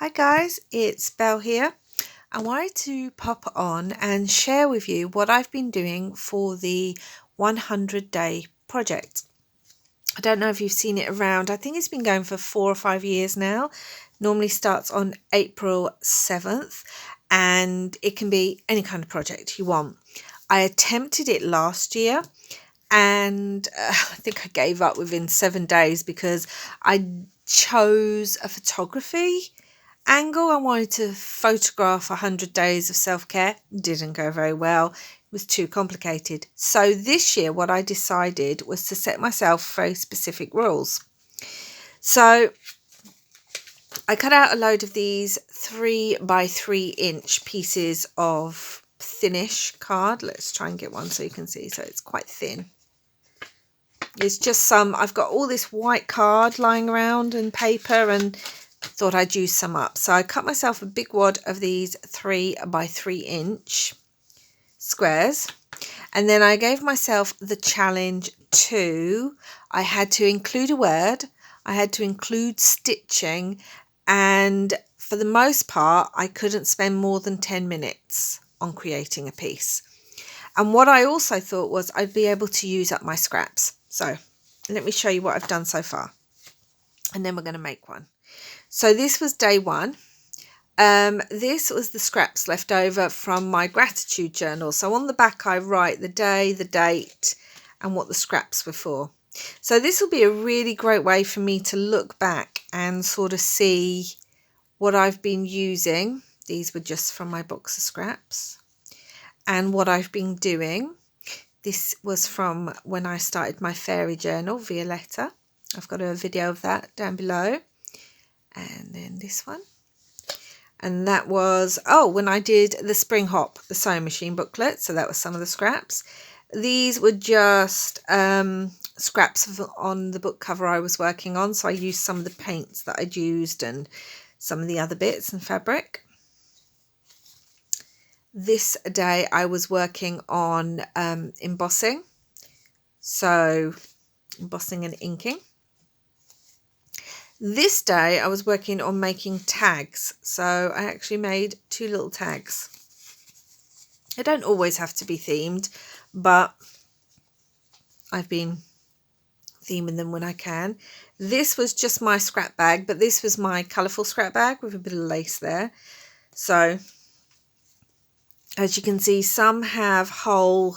Hi guys, it's Belle here. I wanted to pop on and share with you what I've been doing for the 100-day project. I don't know if you've seen it around. I think it's been going for 4 or 5 years now. Normally starts on April 7th and it can be any kind of project you want. I attempted it last year and I think I gave up within 7 days because I chose a photography angle. I wanted to photograph 100 days of self-care. Didn't go very well. It was too complicated. So this year what I decided was to set myself very specific rules. So I cut out a load of these 3 by 3 inch pieces of thinnish card. Let's try and get one so you can see. So it's quite thin. It's just some, I've got all this white card lying around and paper and thought I'd use some up. So I cut myself a big wad of these 3 by 3 inch squares. And then I gave myself the challenge to, I had to include a word, I had to include stitching, and for the most part, I couldn't spend more than 10 minutes on creating a piece. And what I also thought was I'd be able to use up my scraps. So let me show you what I've done so far. And then we're going to make one. So this was day 1. This was the scraps left over from my gratitude journal. So on the back I write the day, the date, and what the scraps were for. So this will be a really great way for me to look back and sort of see what I've been using. These were just from my box of scraps. And what I've been doing. This was from when I started my fairy journal, Violetta. I've got a video of that down below. And then this one. And that was, when I did the Spring Hop, the sewing machine booklet. So that was some of the scraps. These were just scraps on the book cover I was working on. So I used some of the paints that I'd used and some of the other bits and fabric. This day I was working on embossing. So embossing and inking. This day I was working on making tags. So I actually made 2 little tags. They don't always have to be themed, but I've been theming them when I can. This was just my scrap bag, but this was my colourful scrap bag with a bit of lace there. So as you can see, some have whole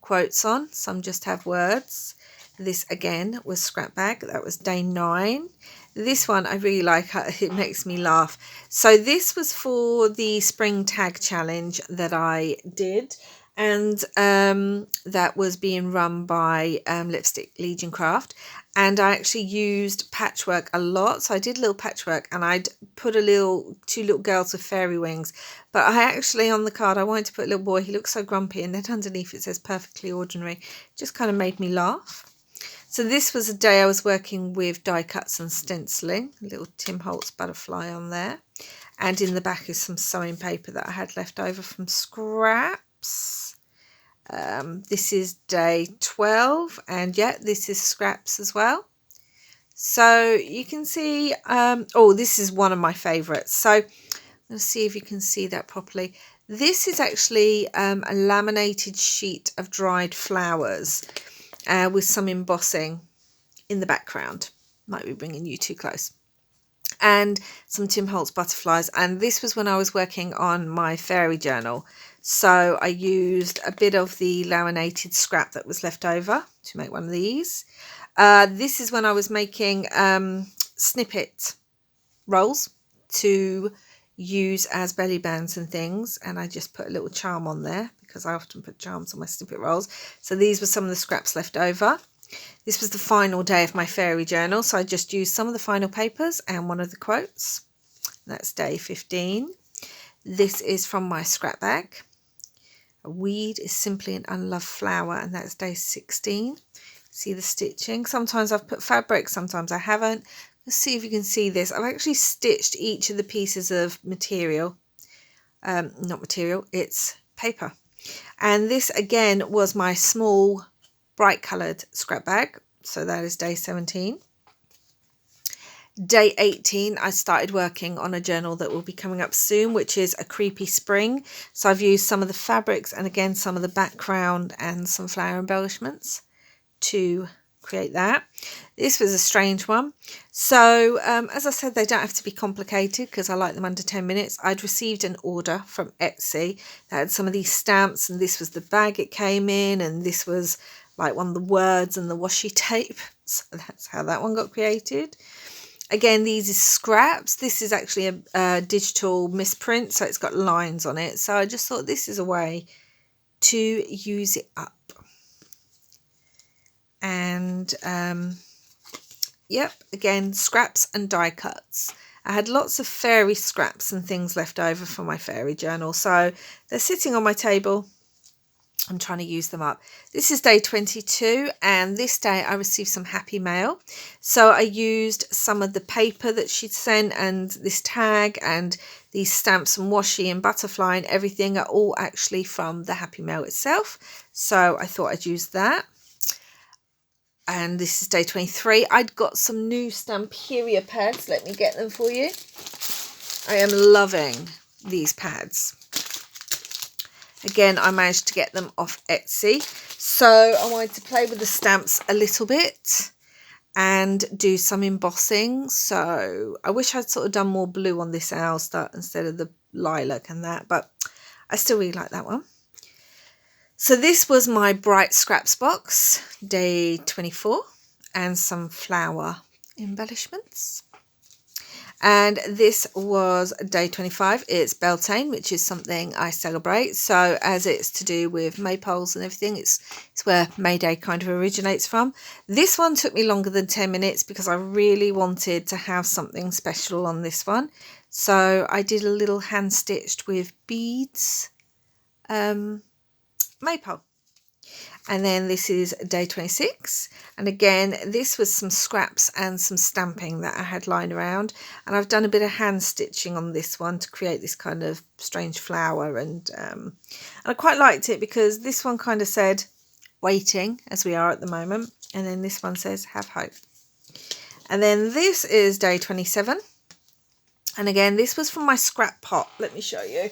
quotes on, some just have words. This again was scrap bag. That was day 9. This one I really like. It makes me laugh. So this was for the spring tag challenge that I did, and that was being run by Lipstick Legion Craft, and I actually used patchwork a lot. So I did a little patchwork and I'd put a little 2 little girls with fairy wings, but I actually on the card I wanted to put a little boy. He looks so grumpy, and then underneath it says perfectly ordinary. Just kind of made me laugh. So this was a day I was working with die cuts and stenciling, a little Tim Holtz butterfly on there. And in the back is some sewing paper that I had left over from scraps. This is day 12, and yeah, this is scraps as well. So you can see, this is one of my favourites. So let's see if you can see that properly. This is actually a laminated sheet of dried flowers. With some embossing in the background. Might be bringing you too close. And some Tim Holtz butterflies. And this was when I was working on my fairy journal. So I used a bit of the laminated scrap that was left over to make one of these. This is when I was making snippet rolls to use as belly bands and things. And I just put a little charm on there, because I often put charms on my snippet rolls. So these were some of the scraps left over. This was the final day of my fairy journal, so I just used some of the final papers and one of the quotes. That's day 15. This is from my scrap bag. A weed is simply an unloved flower, and that's day 16. See the stitching? Sometimes I've put fabric, sometimes I haven't. Let's see if you can see this. I've actually stitched each of the pieces of material. Not material, it's paper. And this again was my small bright coloured scrap bag. So that is day 17. Day 18, I started working on a journal that will be coming up soon, which is a creepy spring. So I've used some of the fabrics and again some of the background and some flower embellishments to create that. This was a strange one. So as I said, they don't have to be complicated because I like them under 10 minutes. I'd received an order from Etsy that had some of these stamps, and this was the bag it came in, and this was like one of the words and the washi tape. So that's how that one got created. Again, these is scraps. This is actually a digital misprint, so it's got lines on it. So I just thought this is a way to use it up. And yep, again, scraps and die cuts. I had lots of fairy scraps and things left over from my fairy journal, so they're sitting on my table. I'm trying to use them up. This is day 22, and this day I received some happy mail. So I used some of the paper that she'd sent, and this tag and these stamps and washi and butterfly and everything are all actually from the happy mail itself. So I thought I'd use that. And this is day 23. I'd got some new Stamperia pads. Let me get them for you. I am loving these pads. Again, I managed to get them off Etsy. So I wanted to play with the stamps a little bit and do some embossing. So I wish I'd sort of done more blue on this owl stuff instead of the lilac and that, but I still really like that one. So this was my Bright Scraps box, day 24, and some flower embellishments. And this was day 25. It's Beltane, which is something I celebrate. So as it's to do with maypoles and everything, it's where May Day kind of originates from. This one took me longer than 10 minutes because I really wanted to have something special on this one. So I did a little hand stitched with beads, maypole. And then this is day 26. And again, this was some scraps and some stamping that I had lying around. And I've done a bit of hand stitching on this one to create this kind of strange flower. And I quite liked it because this one kind of said, waiting, as we are at the moment. And then this one says, have hope. And then this is day 27. And again, this was from my scrap pot. Let me show you.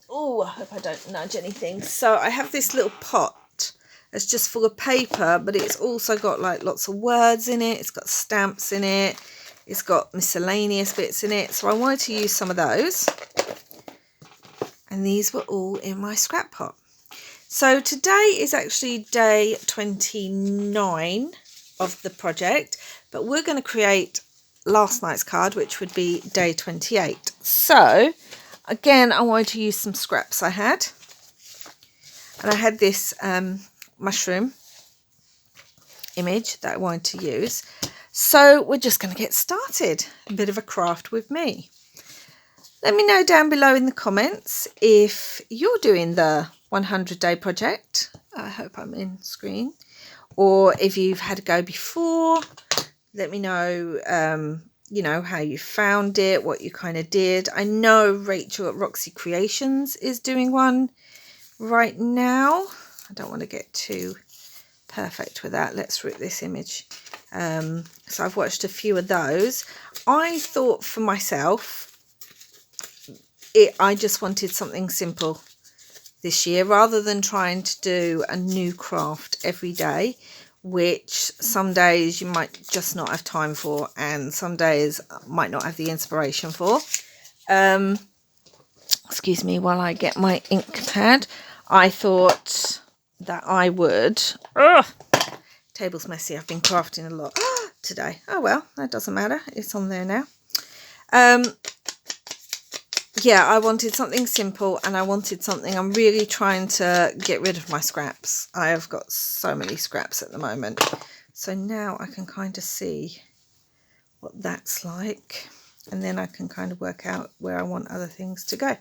Oh, I hope I don't nudge anything. So I have this little pot. It's just full of paper, but it's also got like lots of words in it. It's got stamps in it. It's got miscellaneous bits in it. So I wanted to use some of those. And these were all in my scrap pot. So today is actually day 29 of the project, but we're going to create last night's card, which would be day 28. So again, I wanted to use some scraps I had. And I had this mushroom image that I wanted to use. So we're just going to get started. A bit of a craft with me. Let me know down below in the comments if you're doing the 100-day project. I hope I'm in screen. Or if you've had a go before. Let me know, you know, how you found it, what you kind of did. I know Rachel at Roxy Creations is doing one right now. I don't want to get too perfect with that. Let's rip this image. So I've watched a few of those. I thought for myself, I just wanted something simple this year rather than trying to do a new craft every day, which some days you might just not have time for and some days might not have the inspiration for. Excuse me while I get my ink pad. I thought that I would... Table's messy. I've been crafting a lot today. Oh well, that doesn't matter. It's on there now. Yeah, I wanted something simple and I wanted something... I'm really trying to get rid of my scraps. I have got so many scraps at the moment. So now I can kind of see what that's like. And then I can kind of work out where I want other things to go.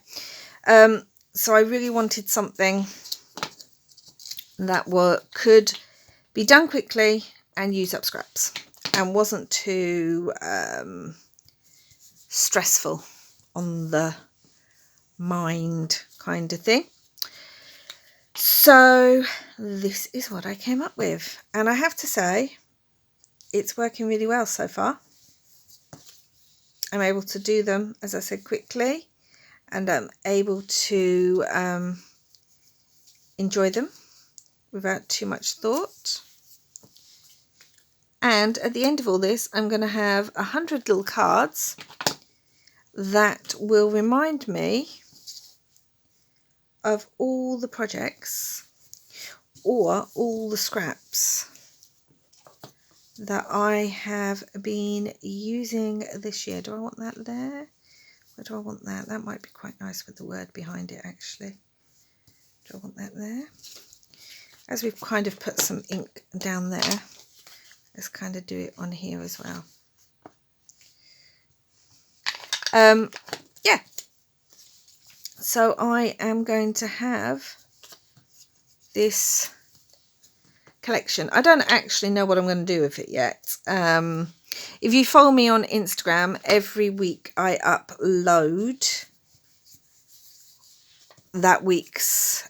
So I really wanted something that could be done quickly and use up scraps and wasn't too stressful on the mind kind of thing. So this is what I came up with, and I have to say it's working really well so far. I'm able to do them, as I said, quickly, and I'm able to enjoy them without too much thought. And at the end of all this, I'm going to have 100 little cards that will remind me of all the projects or all the scraps that I have been using this year. Do I want that there? Where do I want that? That might be quite nice with the word behind it, actually. Do I want that there? As we've kind of put some ink down there, let's kind of do it on here as well. Yeah. So I am going to have this collection. I don't actually know what I'm going to do with it yet. If you follow me on Instagram, every week I upload that week's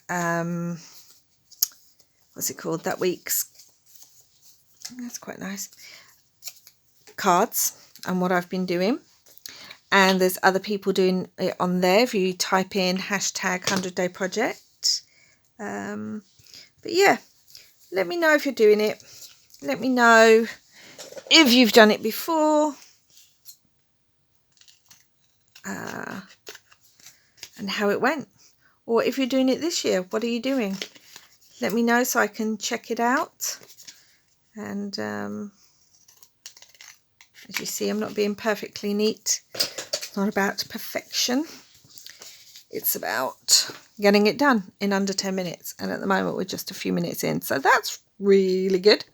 what's it called, that week's, that's quite nice, cards and what I've been doing. And there's other people doing it on there if you type in hashtag 100-day project. But yeah, let me know if you're doing it. Let me know if you've done it before. And how it went. Or if you're doing it this year, what are you doing? Let me know so I can check it out. And as you see, I'm not being perfectly neat. It's not about perfection. It's about getting it done in under 10 minutes. And at the moment, we're just a few minutes in. So that's really good.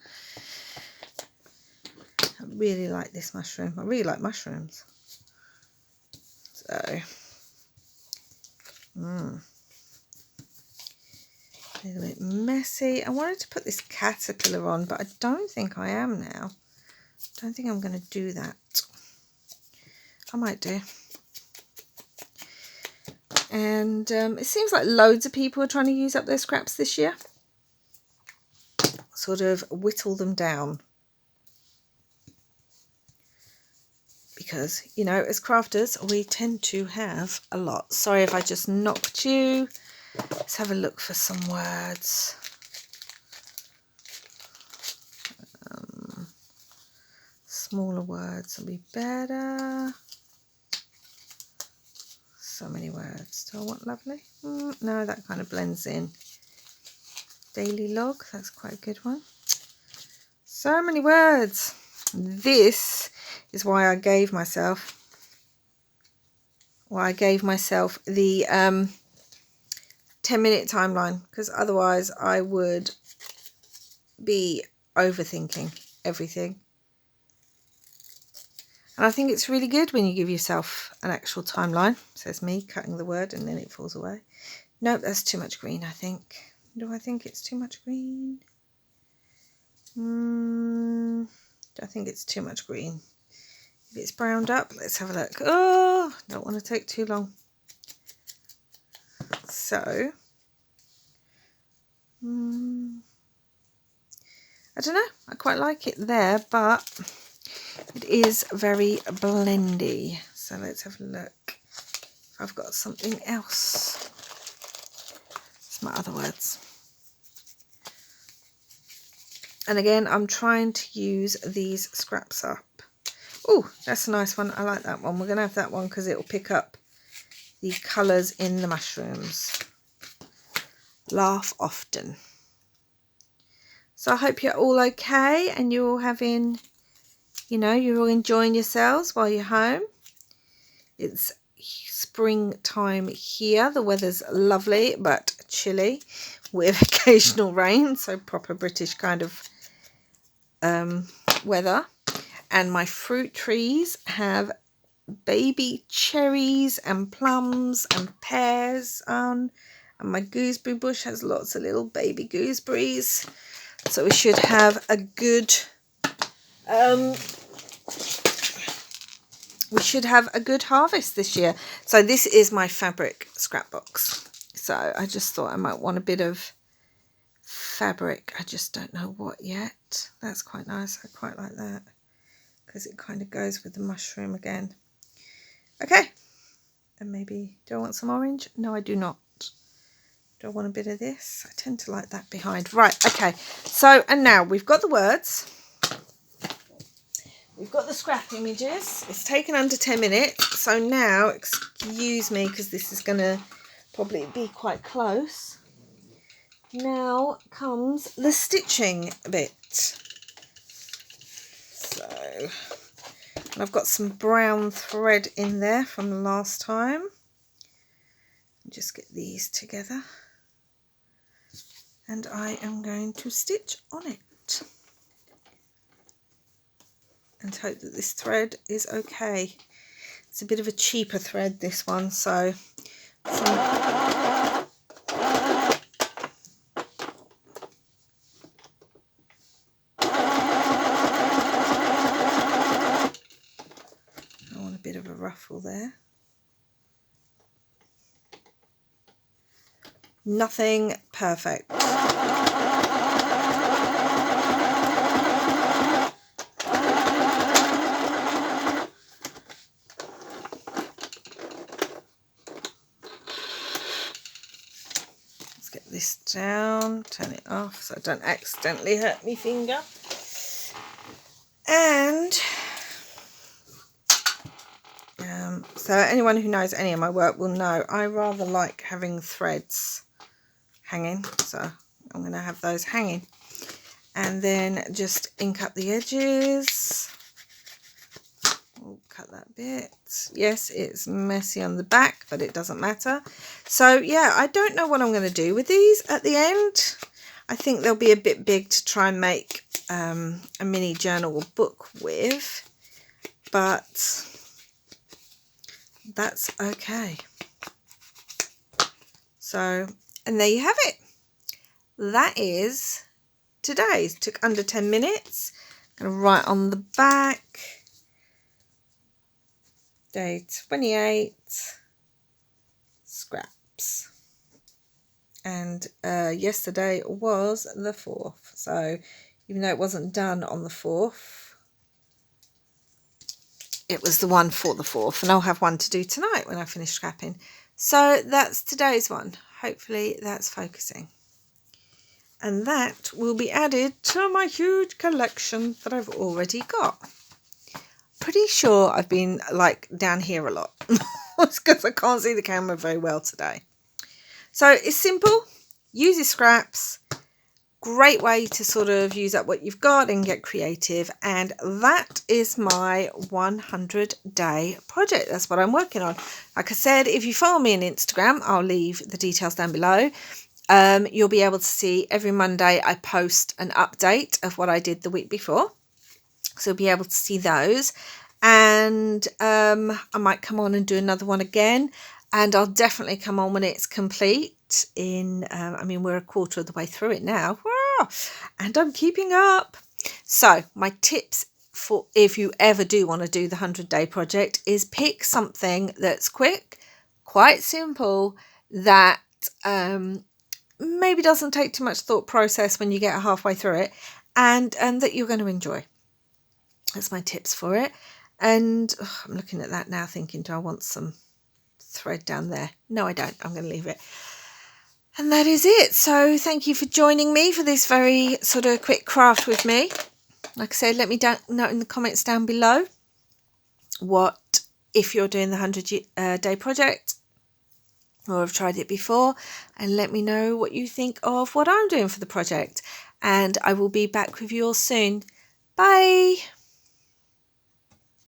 I really like this mushroom. I really like mushrooms. So, a little bit messy. I wanted to put this caterpillar on, but I don't think I am now. I don't think I'm going to do that. I might do. And it seems like loads of people are trying to use up their scraps this year. Sort of whittle them down. Because, you know, as crafters, we tend to have a lot. Sorry if I just knocked you. Let's have a look for some words. Smaller words will be better. So many words. Do I want lovely? No, that kind of blends in. Daily log, that's quite a good one. So many words. This is why I gave myself the 10-minute timeline, because otherwise I would be overthinking everything. And I think it's really good when you give yourself an actual timeline. Says me, cutting the word, and then it falls away. Nope, that's too much green, I think. Do I think it's too much green? I think it's too much green. If it's browned up, let's have a look. Oh, don't want to take too long. So, I don't know. I quite like it there, but it is very blendy. So let's have a look. If I've got something else. It's my other words. And again, I'm trying to use these scraps up. Oh, that's a nice one. I like that one. We're going to have that one because it will pick up the colours in the mushrooms. Laugh often. So I hope you're all okay and you're all having, you know, you're all enjoying yourselves while you're home. It's springtime here. The weather's lovely but chilly with occasional rain. So proper British kind of weather. And my fruit trees have baby cherries and plums and pears on. And my gooseberry bush has lots of little baby gooseberries. So we should have a good harvest this year. So this is my fabric scrap box. So I just thought I might want a bit of fabric. I just don't know what yet. That's quite nice. I quite like that because it kind of goes with the mushroom again. Okay, and maybe, do I want some orange? No, I do not. Do I want a bit of this? I tend to like that behind. Right, okay. So, and now we've got the words. We've got the scrap images. It's taken under 10 minutes. So now, excuse me, because this is going to probably be quite close. Now comes the stitching bit. So, and I've got some brown thread in there from last time. Just get these together. And I am going to stitch on it. And hope that this thread is okay. It's a bit of a cheaper thread, this one, so I want a bit of a ruffle there. Nothing perfect. This down, turn it off so I don't accidentally hurt my finger. And so anyone who knows any of my work will know I rather like having threads hanging, so I'm going to have those hanging. And then just ink up the edges. We'll cut that bit. Yes, it's messy on the back, but it doesn't matter. So yeah, I don't know what I'm going to do with these at the end. I think they'll be a bit big to try and make a mini journal or book with, but that's okay. So, and there you have it. That is today's. Took under 10 minutes. I'm going to write on the back. Day 28, scraps. And yesterday was the 4th. So even though it wasn't done on the 4th, it was the one for the 4th. And I'll have one to do tonight when I finish scrapping. So that's today's one. Hopefully that's focusing. And that will be added to my huge collection that I've already got. Pretty sure I've been like down here a lot. It's because I can't see the camera very well today. So it's simple. Use your scraps. Great way to sort of use up what you've got and get creative. And that is my 100-day project. That's what I'm working on. Like I said, if you follow me on Instagram, I'll leave the details down below. You'll be able to see every Monday I post an update of what I did the week before. So you'll be able to see those. And I might come on and do another one again. And I'll definitely come on when it's complete. I mean, we're a quarter of the way through it now. And I'm keeping up. So my tips for if you ever do want to do the 100-day project is pick something that's quick, quite simple, that maybe doesn't take too much thought process when you get halfway through it, and that you're going to enjoy. That's my tips for it. And I'm looking at that now thinking, do I want some thread down there? No, I don't. I'm going to leave it. And that is it. So thank you for joining me for this very sort of quick craft with me. Like I said, let me know in the comments down below what, if you're doing the 100-day project or have tried it before, and let me know what you think of what I'm doing for the project. And I will be back with you all soon. Bye.